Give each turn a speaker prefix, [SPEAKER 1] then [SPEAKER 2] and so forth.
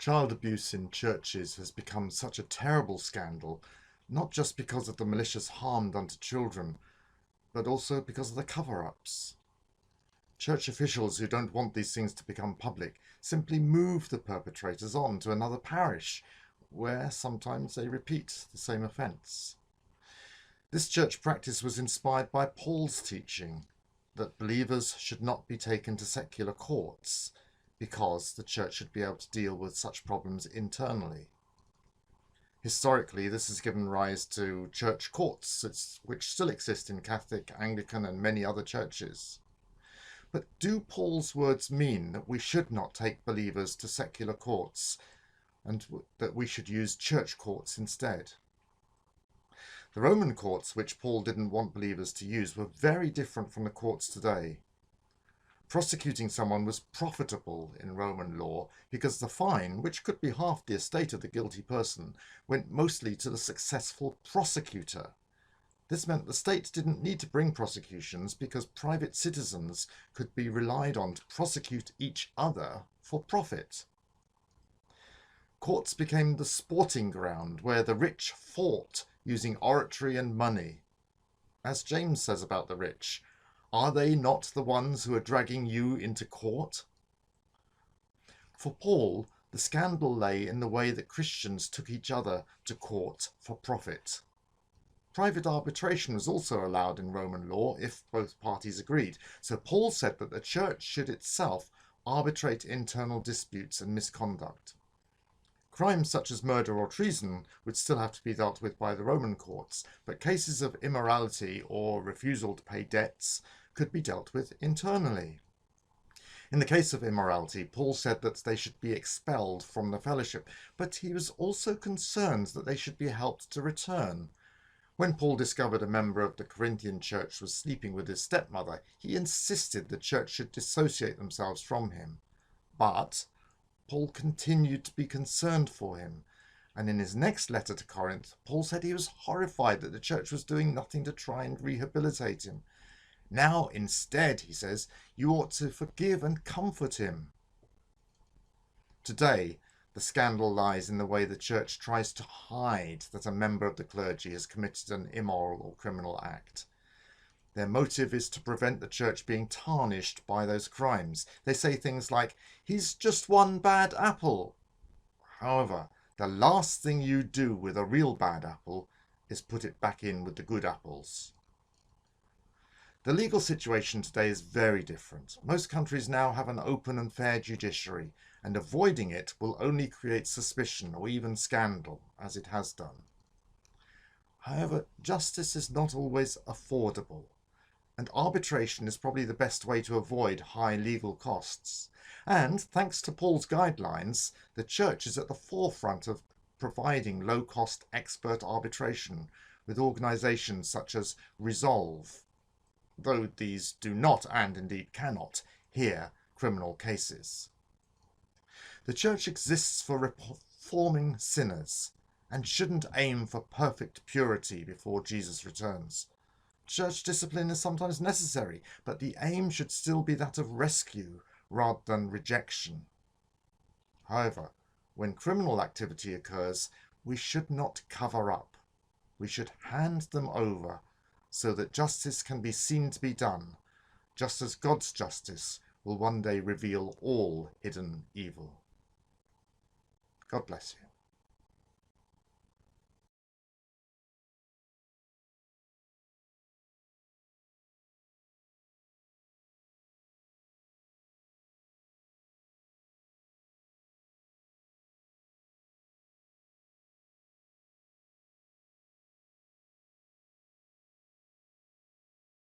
[SPEAKER 1] Child abuse in churches has become such a terrible scandal, not just because of the malicious harm done to children, but also because of the cover-ups. Church officials who don't want these things to become public simply move the perpetrators on to another parish, where sometimes they repeat the same offence. This church practice was inspired by Paul's teaching that believers should not be taken to secular courts, because the church should be able to deal with such problems internally. Historically, this has given rise to church courts, which still exist in Catholic, Anglican and many other churches. But do Paul's words mean that we should not take believers to secular courts and that we should use church courts instead? The Roman courts, which Paul didn't want believers to use, were very different from the courts today. Prosecuting someone was profitable in Roman law because the fine, which could be half the estate of the guilty person, went mostly to the successful prosecutor. This meant the state didn't need to bring prosecutions because private citizens could be relied on to prosecute each other for profit. Courts became the sporting ground where the rich fought using oratory and money. As James says about the rich, are they not the ones who are dragging you into court? For Paul, the scandal lay in the way that Christians took each other to court for profit. Private arbitration was also allowed in Roman law if both parties agreed, so Paul said that the church should itself arbitrate internal disputes and misconduct. Crimes such as murder or treason would still have to be dealt with by the Roman courts, but cases of immorality or refusal to pay debts could be dealt with internally. In the case of immorality, Paul said that they should be expelled from the fellowship, but he was also concerned that they should be helped to return. When Paul discovered a member of the Corinthian church was sleeping with his stepmother, he insisted the church should dissociate themselves from him. But Paul continued to be concerned for him, and in his next letter to Corinth, Paul said he was horrified that the church was doing nothing to try and rehabilitate him. Now, instead, he says, you ought to forgive and comfort him. Today, the scandal lies in the way the church tries to hide that a member of the clergy has committed an immoral or criminal act. Their motive is to prevent the church being tarnished by those crimes. They say things like, he's just one bad apple. However, the last thing you do with a real bad apple is put it back in with the good apples. The legal situation today is very different. Most countries now have an open and fair judiciary, and avoiding it will only create suspicion or even scandal, as it has done. However, justice is not always affordable, and arbitration is probably the best way to avoid high legal costs. And, thanks to Paul's guidelines, the church is at the forefront of providing low-cost expert arbitration with organisations such as Resolve, though these do not, and indeed cannot, hear criminal cases. The church exists for reforming sinners and shouldn't aim for perfect purity before Jesus returns. Church discipline is sometimes necessary, but the aim should still be that of rescue rather than rejection. However, when criminal activity occurs, we should not cover up. We should hand them over so that justice can be seen to be done, just as God's justice will one day reveal all hidden evil. God bless you.